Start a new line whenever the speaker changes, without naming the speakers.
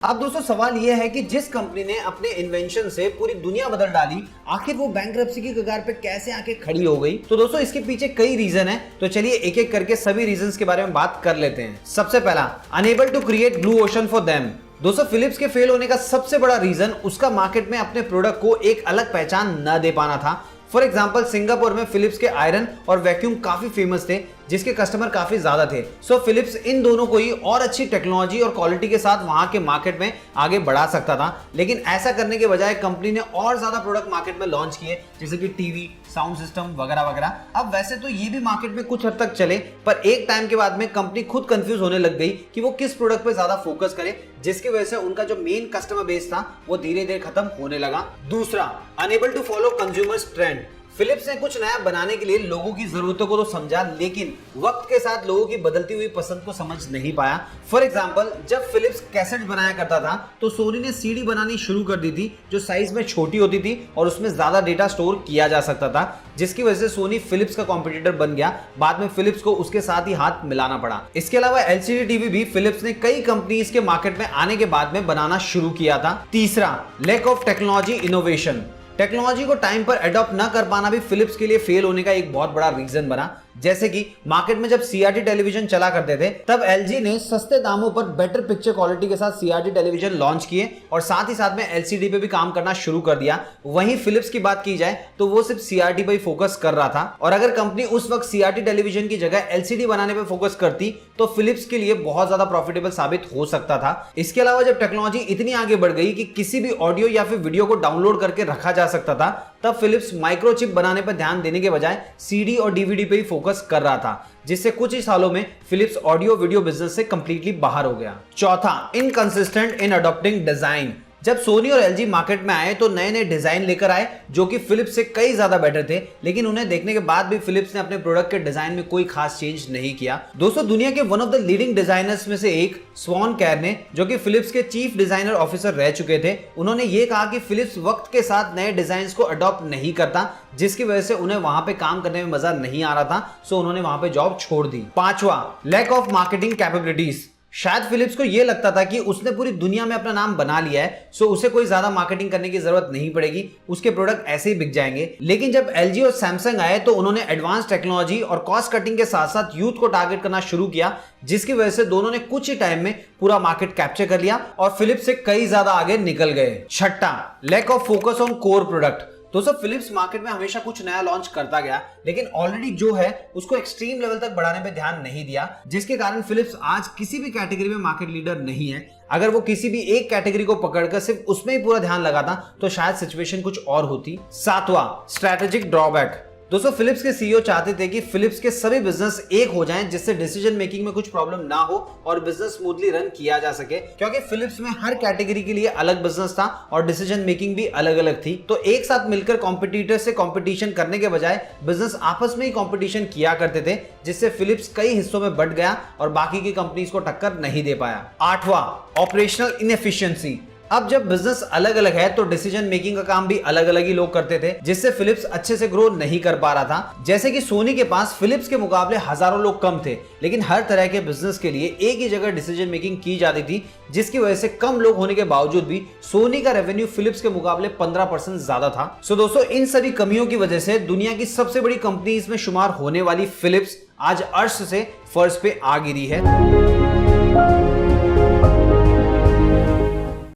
अब दोस्तों सवाल यह है कि जिस कंपनी ने अपने इन्वेंशन से पूरी दुनिया बदल डाली, आखिर वो बैंकरप्सी की कगार पे कैसे आके खड़ी हो गई। तो दोस्तों इसके पीछे कई रीजन है, तो चलिए एक एक करके सभी रीजंस के बारे में बात कर लेते हैं। सबसे पहला, unable to create blue ocean for them. दोस्तों फिलिप्स के फेल होने का सबसे बड़ा रीजन उसका मार्केट में अपने प्रोडक्ट को एक अलग पहचान न दे पाना था। फॉर एग्जाम्पल सिंगापुर में फिलिप्स के आयरन और वैक्यूम काफी फेमस थे, जिसके कस्टमर काफी ज्यादा थे। सो फिलिप्स इन दोनों को ही और अच्छी टेक्नोलॉजी और क्वालिटी के साथ वहां के मार्केट में आगे बढ़ा सकता था, लेकिन ऐसा करने के बजाय कंपनी ने और ज्यादा प्रोडक्ट मार्केट में लॉन्च किए, जैसे कि टीवी, साउंड सिस्टम वगैरह वगैरह। अब वैसे तो ये भी मार्केट में कुछ हद तक चले, पर एक टाइम के बाद में कंपनी खुद कंफ्यूज होने लग गई कि वो किस प्रोडक्ट पे ज्यादा फोकस करे, जिसकी वजह से उनका जो मेन कस्टमर बेस था वो धीरे धीरे खत्म होने लगा। दूसरा, unable to follow consumers trend. Philips ने कुछ नया बनाने के लिए लोगों की जरूरतों को तो समझा, लेकिन वक्त के साथ लोगों की बदलती हुई पसंद को समझ नहीं पाया। फॉर एग्जांपल, जब फिलिप्स कैसेट बनाया करता था तो सोनी ने सीडी बनानी शुरू कर दी थी, जो साइज में छोटी होती थी और उसमें ज्यादा डेटा स्टोर किया जा सकता था, जिसकी वजह से सोनी फिलिप्स का कॉम्पिटिटर बन गया। बाद में फिलिप्स को उसके साथ ही हाथ मिलाना पड़ा। इसके अलावा एलसीडी टीवी भी फिलिप्स ने कई कंपनीज के मार्केट में आने के बाद में बनाना शुरू किया था। तीसरा, lack of technology innovation. Technology को टाइम पर अडॉप्ट न कर पाना भी फिलिप्स के लिए फेल होने का एक बहुत बड़ा रीजन बना। जैसे कि मार्केट में जब सीआरटी टेलीविजन चला करते थे, तब एलजी ने सस्ते दामों पर बेटर पिक्चर क्वालिटी के साथ सीआरटी टेलीविजन लॉन्च किए और साथ ही साथ में एलसीडी पे भी काम करना शुरू कर दिया। वहीं फिलिप्स की बात की जाए तो वो सिर्फ सीआरटी पर ही फोकस कर रहा था, और अगर कंपनी उस वक्त सीआरटी टेलीविजन की जगह एलसीडी बनाने पर फोकस करती तो फिलिप्स के लिए बहुत ज्यादा प्रॉफिटेबल साबित हो सकता था। इसके अलावा जब टेक्नोलॉजी इतनी आगे बढ़ गई कि किसी भी ऑडियो या फिर वीडियो को डाउनलोड करके रखा जा सकता था, तब फिलिप्स माइक्रोचिप बनाने पर ध्यान देने के बजाय सीडी और डीवीडी पे ही फोकस कर रहा था, जिससे कुछ ही सालों में फिलिप्स ऑडियो वीडियो बिजनेस से कंप्लीटली बाहर हो गया। चौथा, इनकंसिस्टेंट इन अडॉप्टिंग डिजाइन। जब सोनी और एलजी मार्केट में आए तो नए नए डिजाइन लेकर आए जो कि फिलिप्स से कई ज्यादा बेटर थे, लेकिन उन्हें देखने के बाद भी फिलिप्स ने अपने प्रोडक्ट के डिजाइन में कोई खास चेंज नहीं किया। दोस्तों दुनिया के one of the leading designers में से एक स्वॉन कैरने, जो कि फिलिप्स के चीफ डिजाइनर ऑफिसर रह चुके थे, उन्होंने ये कहा कि फिलिप्स वक्त के साथ नए डिजाइन को अडॉप्ट नहीं करता, जिसकी वजह से उन्हें वहां पे काम करने में मजा नहीं आ रहा था। सो उन्होंने वहां पे जॉब छोड़ दी। पांचवा, लैक ऑफ मार्केटिंग कैपेबिलिटीज। शायद फिलिप्स को यह लगता था कि उसने पूरी दुनिया में अपना नाम बना लिया है, सो उसे कोई ज्यादा मार्केटिंग करने की जरूरत नहीं पड़ेगी, उसके प्रोडक्ट ऐसे ही बिक जाएंगे। लेकिन जब एलजी और सैमसंग आए तो उन्होंने एडवांस टेक्नोलॉजी और कॉस्ट कटिंग के साथ साथ यूथ को टारगेट करना शुरू किया, जिसकी वजह से दोनों ने कुछ ही टाइम में पूरा मार्केट कैप्चर कर लिया और फिलिप्स से कई ज्यादा आगे निकल गए। छठा, lack of focus on core product. दोस्तों फिलिप्स मार्केट में हमेशा कुछ नया लॉन्च करता गया, लेकिन ऑलरेडी जो है उसको एक्सट्रीम लेवल तक बढ़ाने पे ध्यान नहीं दिया, जिसके कारण फिलिप्स आज किसी भी कैटेगरी में मार्केट लीडर नहीं है। अगर वो किसी भी एक कैटेगरी को पकड़कर सिर्फ उसमें ही पूरा ध्यान लगाता तो शायद सिचुएशन कुछ और होती। सातवां, स्ट्रेटेजिक ड्रॉबैक। दोस्तों फिलिप्स के सीईओ चाहते थे कि फिलिप्स के सभी बिजनेस एक हो जाएं, जिससे डिसीजन मेकिंग में कुछ प्रॉब्लम ना हो और बिजनेस स्मूथली रन किया जा सके, क्योंकि फिलिप्स में हर कैटेगरी के लिए अलग बिजनेस था और डिसीजन मेकिंग भी अलग अलग थी। तो एक साथ मिलकर कॉम्पिटिटर से कंपटीशन करने के बजाय बिजनेस आपस में ही कंपटीशन किया करते थे, जिससे फिलिप्स कई हिस्सों में बंट गया और बाकी की कंपनीज को टक्कर नहीं दे पाया। आठवां, ऑपरेशनल इनएफिशिएंसी। अब जब बिजनेस अलग अलग है तो डिसीजन मेकिंग का काम भी अलग अलग ही लोग करते थे, जिससे फिलिप्स अच्छे से ग्रो नहीं कर पा रहा था। जैसे कि सोनी के पास फिलिप्स के मुकाबले हजारों लोग कम थे, लेकिन हर तरह के बिजनेस के लिए एक ही जगह डिसीजन मेकिंग की जाती थी, जिसकी वजह से कम लोग होने के बावजूद भी सोनी का रेवेन्यू फिलिप्स के मुकाबले 15% ज्यादा था। सो दोस्तों इन सभी कमियों की वजह से दुनिया की सबसे बड़ी कंपनी इसमें शुमार होने वाली फिलिप्स आज अर्श से फर्श पे आ गिरी है।